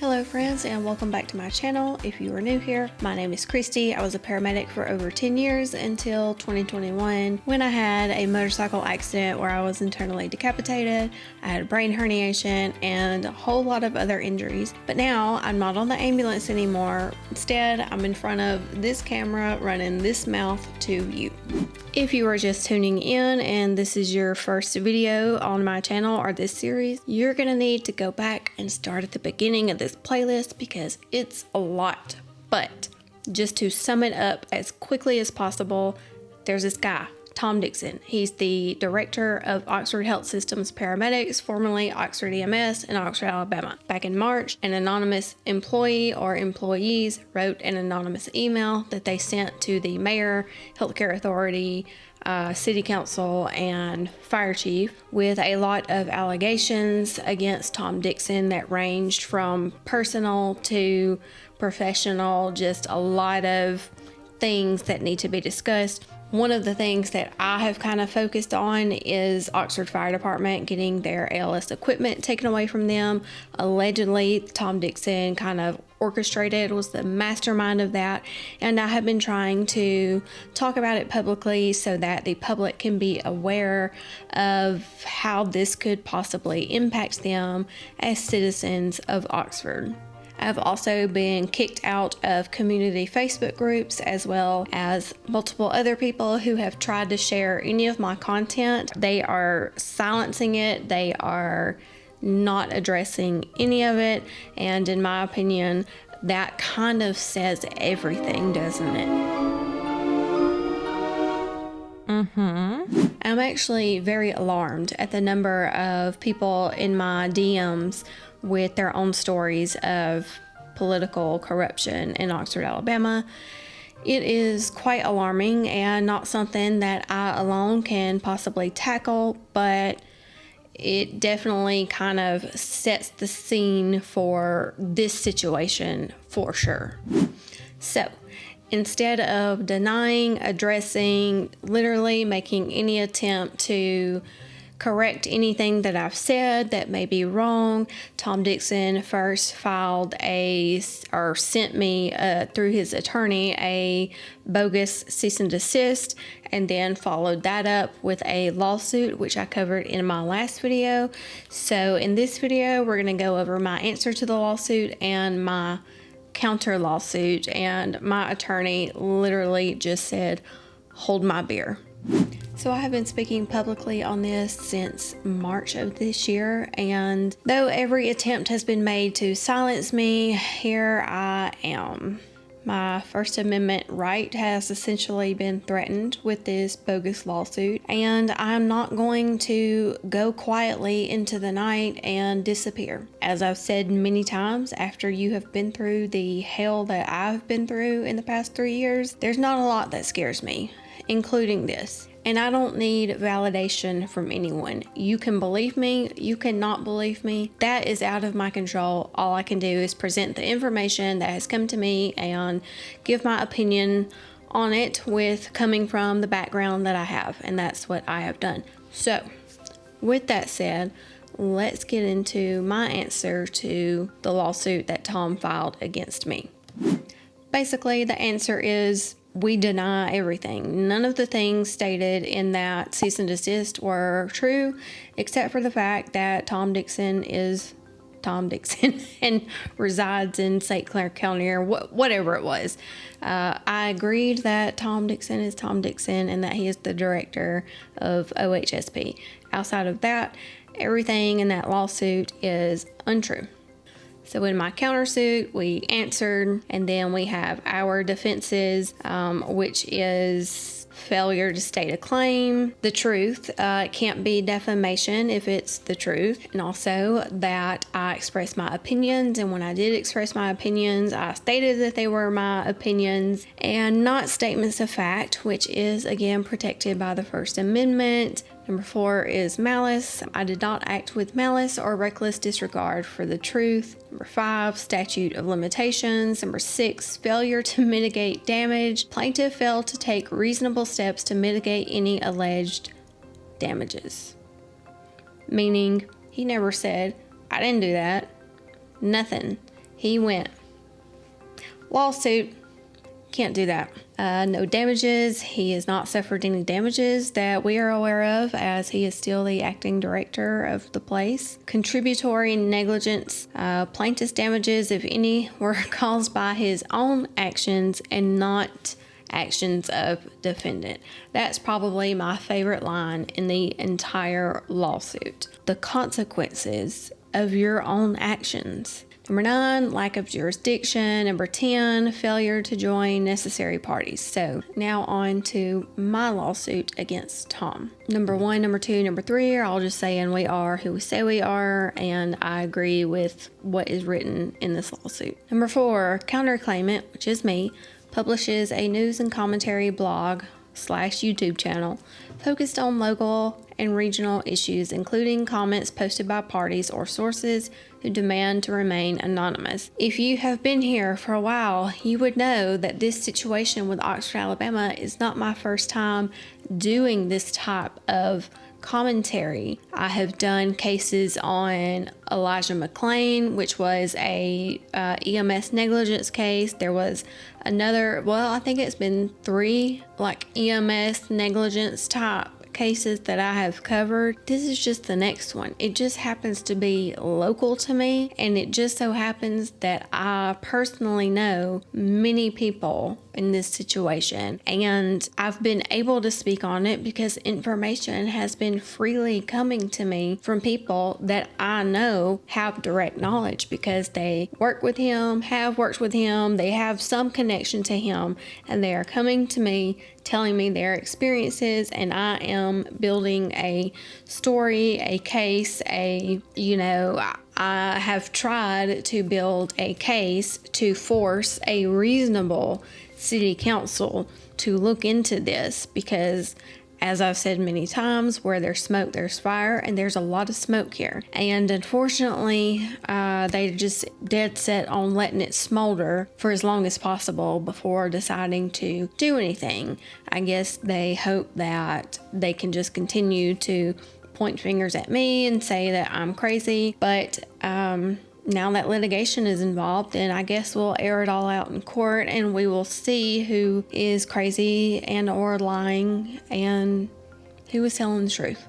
Hello friends, and welcome back to my channel. If you are new here, my name is Christy. I was a paramedic for over 10 years until 2021 when I had a motorcycle accident where I was internally decapitated. I had a brain herniation and a whole lot of other injuries. But now I'm not on the ambulance anymore. Instead, I'm in front of this camera running this mouth to you. If you are just tuning in and this is your first video on my channel or this series, you're gonna need to go back and start at the beginning of this playlist because it's a lot. But just to sum it up as quickly as possible, there's this guy, Tom Dixon. He's the director of Oxford Health Systems Paramedics, formerly Oxford EMS in Oxford, Alabama. Back in March, an anonymous employee or employees wrote an anonymous email that they sent to the mayor, healthcare authority, city council, and fire chief with a lot of allegations against Tom Dixon that ranged from personal to professional, just a lot of things that need to be discussed. One of the things that I have kind of focused on is Oxford Fire Department getting their ALS equipment taken away from them. Allegedly, Tom Dixon kind of orchestrated, was the mastermind of that, and I have been trying to talk about it publicly so that the public can be aware of how this could possibly impact them as citizens of Oxford. I've also been kicked out of community Facebook groups as well as multiple other people who have tried to share any of my content. They are silencing it. They are not addressing any of it. And in my opinion, that kind of says everything, doesn't it? I'm actually very alarmed at the number of people in my DMs with their own stories of political corruption in Oxford, Alabama. It is quite alarming and not something that I alone can possibly tackle, but it definitely kind of sets the scene for this situation for sure. So, instead of denying, addressing, literally making any attempt to correct anything that I've said that may be wrong, Tom Dixon first sent me through his attorney a bogus cease and desist, and then followed that up with a lawsuit, which I covered in my last video. So in this video, we're going to go over my answer to the lawsuit and my counter lawsuit, and my attorney literally just said, "Hold my beer." So I have been speaking publicly on this since March of this year, and though every attempt has been made to silence me, here I am. My First Amendment right has essentially been threatened with this bogus lawsuit, and I'm not going to go quietly into the night and disappear. As I've said many times, after you have been through the hell that I've been through in the past 3 years, there's not a lot that scares me, including this. And I don't need validation from anyone. You can believe me, you cannot believe me. That is out of my control. All I can do is present the information that has come to me and give my opinion on it with coming from the background that I have. And that's what I have done. So, with that said, let's get into my answer to the lawsuit that Tom filed against me. Basically, the answer is, we deny everything. None of the things stated in that cease and desist were true, except for the fact that Tom Dixon is Tom Dixon and resides in St. Clair County or whatever it was. I agreed that Tom Dixon is Tom Dixon and that he is the director of OHSP. Outside of that, everything in that lawsuit is untrue. So in my countersuit, we answered, and then we have our defenses, which is failure to state a claim, the truth. It can't be defamation if it's the truth. And also that I expressed my opinions, and when I did express my opinions, I stated that they were my opinions and not statements of fact, which is again protected by the First Amendment. Number 4 is malice. I did not act with malice or reckless disregard for the truth. Number 5, statute of limitations. Number 6, failure to mitigate damage. Plaintiff failed to take reasonable steps to mitigate any alleged damages. Meaning, he never said, I didn't do that. Nothing. he went. Lawsuit. Can't do that. No damages. He has not suffered any damages that we are aware of, as he is still the acting director of the place. Contributory negligence. Plaintiff's damages, if any, were caused by his own actions and not actions of defendant. That's probably my favorite line in the entire lawsuit. The consequences of your own actions. Number 9, lack of jurisdiction. Number 10, failure to join necessary parties. So now on to my lawsuit against Tom. Number 1, number 2, number 3 are all just saying we are who we say we are, and I agree with what is written in this lawsuit. Number 4, counterclaimant, which is me, publishes a news and commentary blog / YouTube channel focused on local and regional issues, including comments posted by parties or sources who demand to remain anonymous. If you have been here for a while, you would know that this situation with Oxford, Alabama is not my first time doing this type of commentary. I have done cases on Elijah McClain, which was a EMS negligence case. There was another, I think it's been 3 EMS negligence type cases that I have covered. This is just the next one. It just happens to be local to me, and it just so happens that I personally know many people in this situation, and I've been able to speak on it because information has been freely coming to me from people that I know have direct knowledge because they work with him, have worked with him, they have some connection to him, and they are coming to me telling me their experiences, and I am building a story, a case, I have tried to build a case to force a reasonable city council to look into this because, as I've said many times, where there's smoke, there's fire, and there's a lot of smoke here. And unfortunately, they just dead set on letting it smolder for as long as possible before deciding to do anything. I guess they hope that they can just continue to point fingers at me and say that I'm crazy. But now that litigation is involved, then I guess we'll air it all out in court and we will see who is crazy and or lying and who is telling the truth.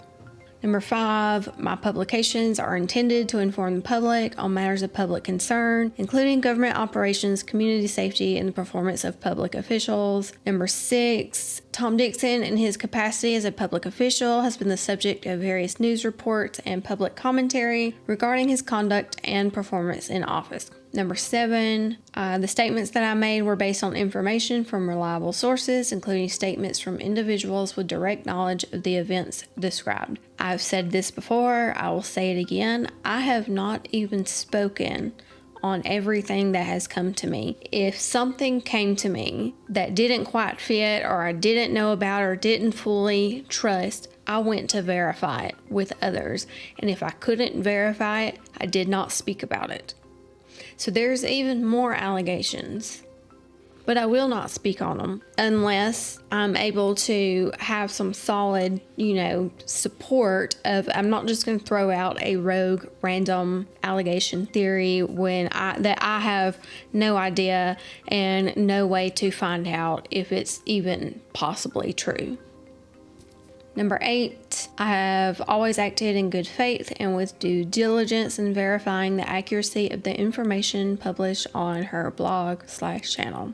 Number 5, my publications are intended to inform the public on matters of public concern, including government operations, community safety, and the performance of public officials. Number 6, Tom Dixon, in his capacity as a public official, has been the subject of various news reports and public commentary regarding his conduct and performance in office. Number 7, the statements that I made were based on information from reliable sources, including statements from individuals with direct knowledge of the events described. I've said this before, I will say it again. I have not even spoken on everything that has come to me. If something came to me that didn't quite fit or I didn't know about or didn't fully trust, I went to verify it with others. And if I couldn't verify it, I did not speak about it. So there's even more allegations, but I will not speak on them unless I'm able to have some solid, support of, I'm not just going to throw out a rogue random allegation theory that I have no idea and no way to find out if it's even possibly true. Number 8, I have always acted in good faith and with due diligence in verifying the accuracy of the information published on her blog/channel.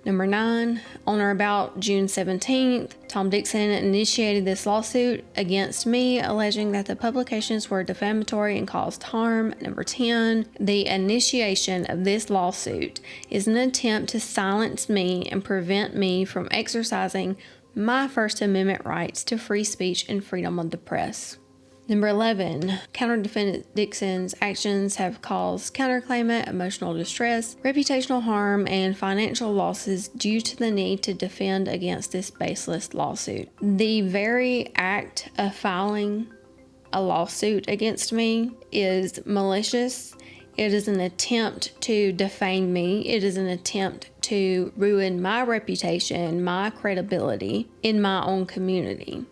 Number 9, on or about June 17th, Tom Dixon initiated this lawsuit against me, alleging that the publications were defamatory and caused harm. Number 10, the initiation of this lawsuit is an attempt to silence me and prevent me from exercising my First Amendment rights to free speech and freedom of the press. Number 11, counter-defendant Dixon's actions have caused counterclaimant emotional distress, reputational harm, and financial losses due to the need to defend against this baseless lawsuit. The very act of filing a lawsuit against me is malicious. It is an attempt to defame me. It is an attempt to ruin my reputation, my credibility in my own community.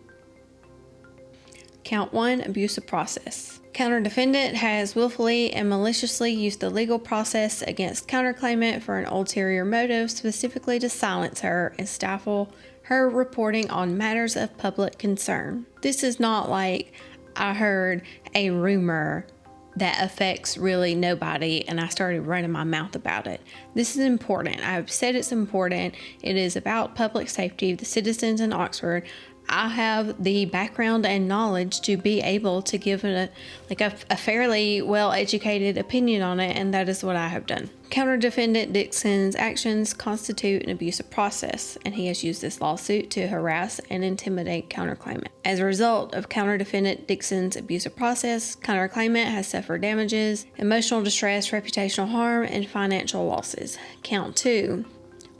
Count 1, abusive process. Counter-defendant has willfully and maliciously used the legal process against counterclaimant for an ulterior motive, specifically to silence her and stifle her reporting on matters of public concern. This is not like I heard a rumor that affects really nobody and I started running my mouth about it. This is important. I've said it's important. It is about public safety, the citizens in Oxford. I have the background and knowledge to be able to give a fairly well-educated opinion on it, and that is what I have done. Counter-defendant Dixon's actions constitute an abusive process, and he has used this lawsuit to harass and intimidate counterclaimant. As a result of counter-defendant Dixon's abusive process, counterclaimant has suffered damages, emotional distress, reputational harm, and financial losses. Count 2,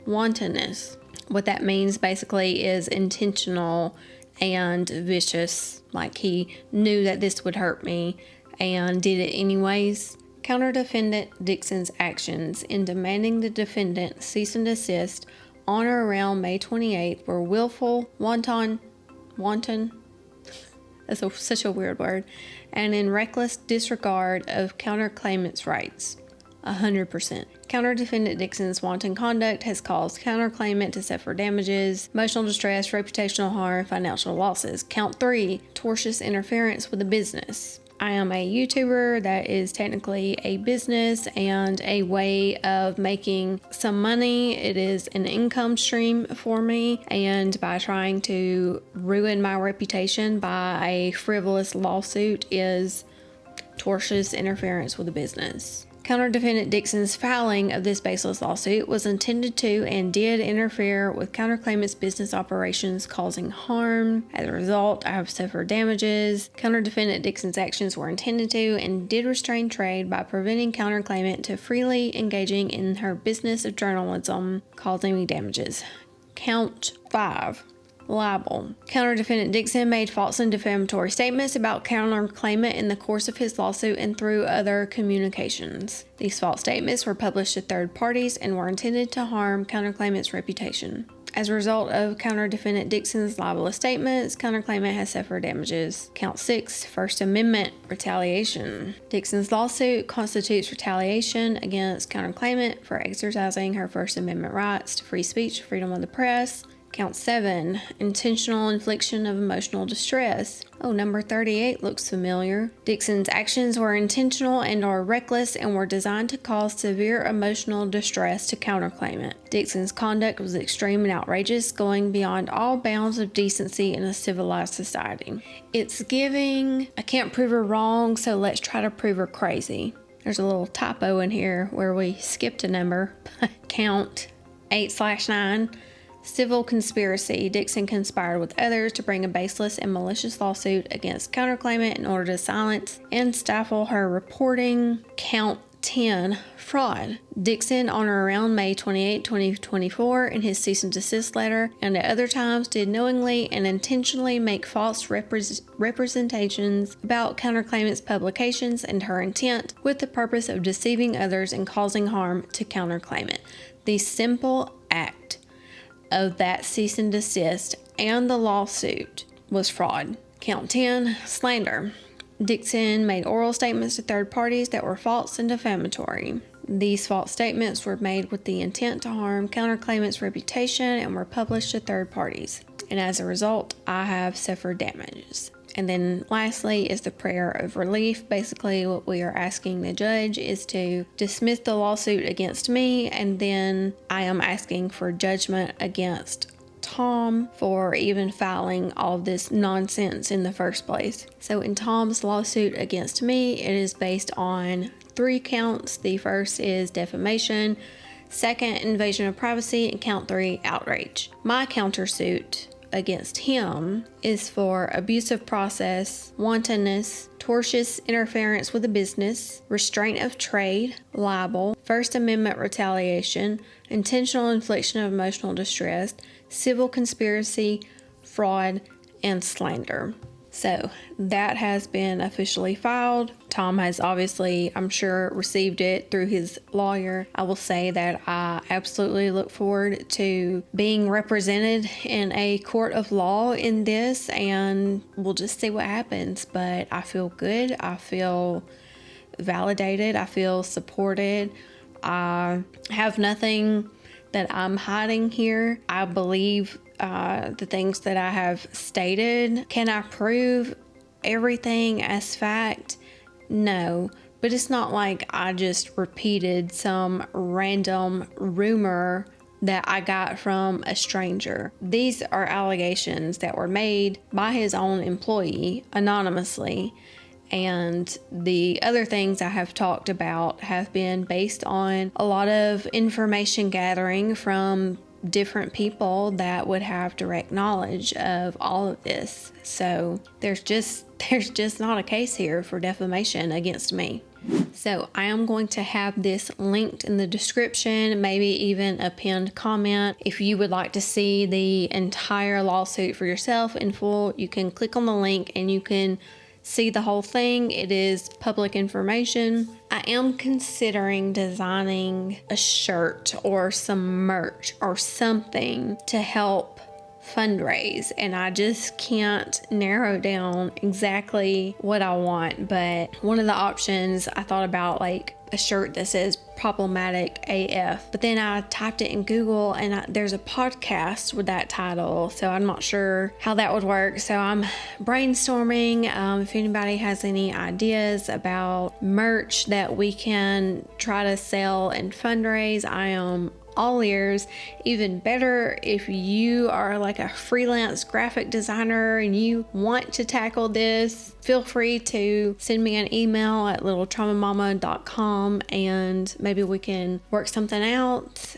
wantonness. What that means basically is intentional and vicious, like he knew that this would hurt me and did it anyways. Counter-defendant Dixon's actions in demanding the defendant cease and desist on or around May 28th were willful, wanton, that's such a weird word, and in reckless disregard of counterclaimant's rights. 100%. Counter-defendant Dixon's wanton conduct has caused counterclaimant to suffer damages, emotional distress, reputational harm, financial losses. Count 3, tortious interference with the business. I am a YouTuber that is technically a business and a way of making some money. It is an income stream for me, and by trying to ruin my reputation by a frivolous lawsuit is tortious interference with the business. Counter-defendant Dixon's filing of this baseless lawsuit was intended to and did interfere with counterclaimant's business operations, causing harm. As a result, I have suffered damages. Counter-defendant Dixon's actions were intended to and did restrain trade by preventing counterclaimant to freely engaging in her business of journalism, causing me damages. Count 5. Libel. Counter-defendant Dixon made false and defamatory statements about counterclaimant in the course of his lawsuit and through other communications. These false statements were published to third parties and were intended to harm counterclaimant's reputation. As a result of counter-defendant Dixon's libelous statements, counterclaimant has suffered damages. Count 6. First Amendment retaliation. Dixon's lawsuit constitutes retaliation against counterclaimant for exercising her First Amendment rights to free speech, freedom of the press. Count 7, intentional infliction of emotional distress. Oh, number 38 looks familiar. Dixon's actions were intentional and or reckless and were designed to cause severe emotional distress to counterclaimant. Dixon's conduct was extreme and outrageous, going beyond all bounds of decency in a civilized society. It's giving, I can't prove her wrong, so let's try to prove her crazy. There's a little typo in here where we skipped a number. Count 8/9. Civil conspiracy. Dixon conspired with others to bring a baseless and malicious lawsuit against counterclaimant in order to silence and stifle her reporting. Count 10. Fraud. Dixon, on or around May 28, 2024, in his cease and desist letter and at other times, did knowingly and intentionally make false representations about counterclaimant's publications and her intent with the purpose of deceiving others and causing harm to counterclaimant. The simple act of that cease and desist and the lawsuit was fraud. Count 10, slander. Dixon made oral statements to third parties that were false and defamatory. These false statements were made with the intent to harm counterclaimant's reputation and were published to third parties. And as a result, I have suffered damages. And then lastly is the prayer of relief. Basically, what we are asking the judge is to dismiss the lawsuit against me, and then I am asking for judgment against Tom for even filing all this nonsense in the first place. So in Tom's lawsuit against me, it is based on 3 counts. The first is defamation, second, invasion of privacy, and count 3, outrage. My countersuit against him is for abusive process, wantonness, tortious interference with the business, restraint of trade, libel, First Amendment retaliation, intentional infliction of emotional distress, civil conspiracy, fraud, and slander. So that has been officially filed. Tom has obviously, I'm sure, received it through his lawyer. I will say that I absolutely look forward to being represented in a court of law in this, and we'll just see what happens. But I feel good. I feel validated. I feel supported. I have nothing that I'm hiding here. I believe the things that I have stated. Can I prove everything as fact? No, but it's not like I just repeated some random rumor that I got from a stranger. These are allegations that were made by his own employee anonymously. And the other things I have talked about have been based on a lot of information gathering from different people that would have direct knowledge of all of this. So there's just not a case here for defamation against me. So I am going to have this linked in the description, maybe even a pinned comment. If you would like to see the entire lawsuit for yourself in full, you can click on the link and you can see the whole thing. It is public information. I am considering designing a shirt or some merch or something to help fundraise, and I just can't narrow down exactly what I want. But one of the options I thought about, like a shirt that says problematic AF, but then I typed it in Google and there's a podcast with that title, so I'm not sure how that would work. So I'm brainstorming. If anybody has any ideas about merch that we can try to sell and fundraise, I am all ears. Even better if you are like a freelance graphic designer and you want to tackle this, feel free to send me an email at littletraumamama.com and maybe we can work something out,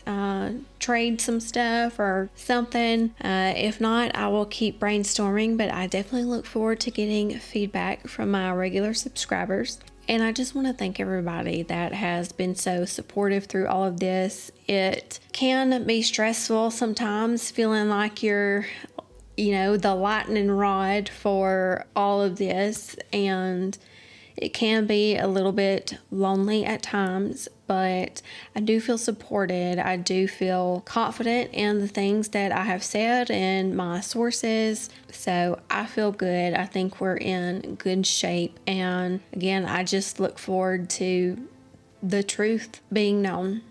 trade some stuff or something. If not, I will keep brainstorming, but I definitely look forward to getting feedback from my regular subscribers. And I just want to thank everybody that has been so supportive through all of this. It can be stressful sometimes, feeling like you're, the lightning rod for all of this. And it can be a little bit lonely at times, but I do feel supported. I do feel confident in the things that I have said and my sources. So I feel good. I think we're in good shape. And again, I just look forward to the truth being known.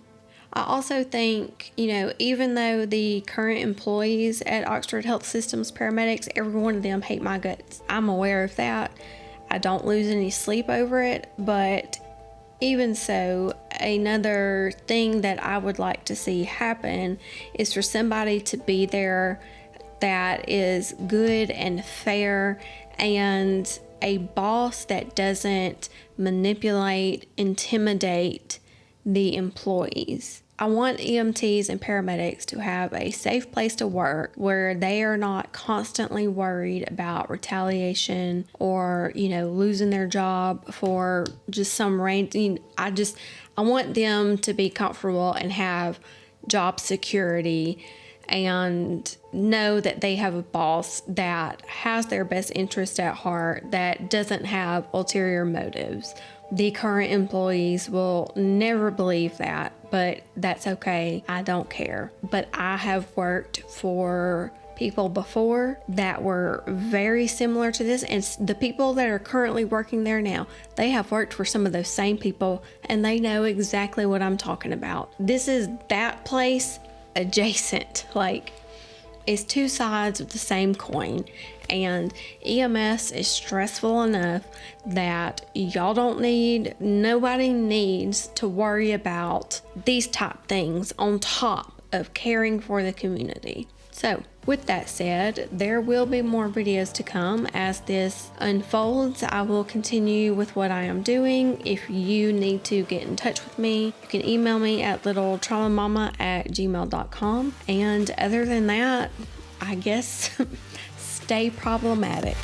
I also think, even though the current employees at Oxford Health Systems paramedics, every one of them hate my guts. I'm aware of that. I don't lose any sleep over it, but even so, another thing that I would like to see happen is for somebody to be there that is good and fair, and a boss that doesn't manipulate, intimidate the employees. I want EMTs and paramedics to have a safe place to work where they are not constantly worried about retaliation or, losing their job for just some random. I want them to be comfortable and have job security and know that they have a boss that has their best interest at heart, that doesn't have ulterior motives. The current employees will never believe that, but that's okay. I don't care. But I have worked for people before that were very similar to this, and the people that are currently working there now, they have worked for some of those same people, and they know exactly what I'm talking about. This is that place adjacent. Like, it's two sides of the same coin, and EMS is stressful enough that nobody needs to worry about these type things on top of caring for the community. So with that said, there will be more videos to come as this unfolds. I will continue with what I am doing. If you need to get in touch with me, you can email me at littletraumamama@gmail.com. And other than that, I guess stay problematic.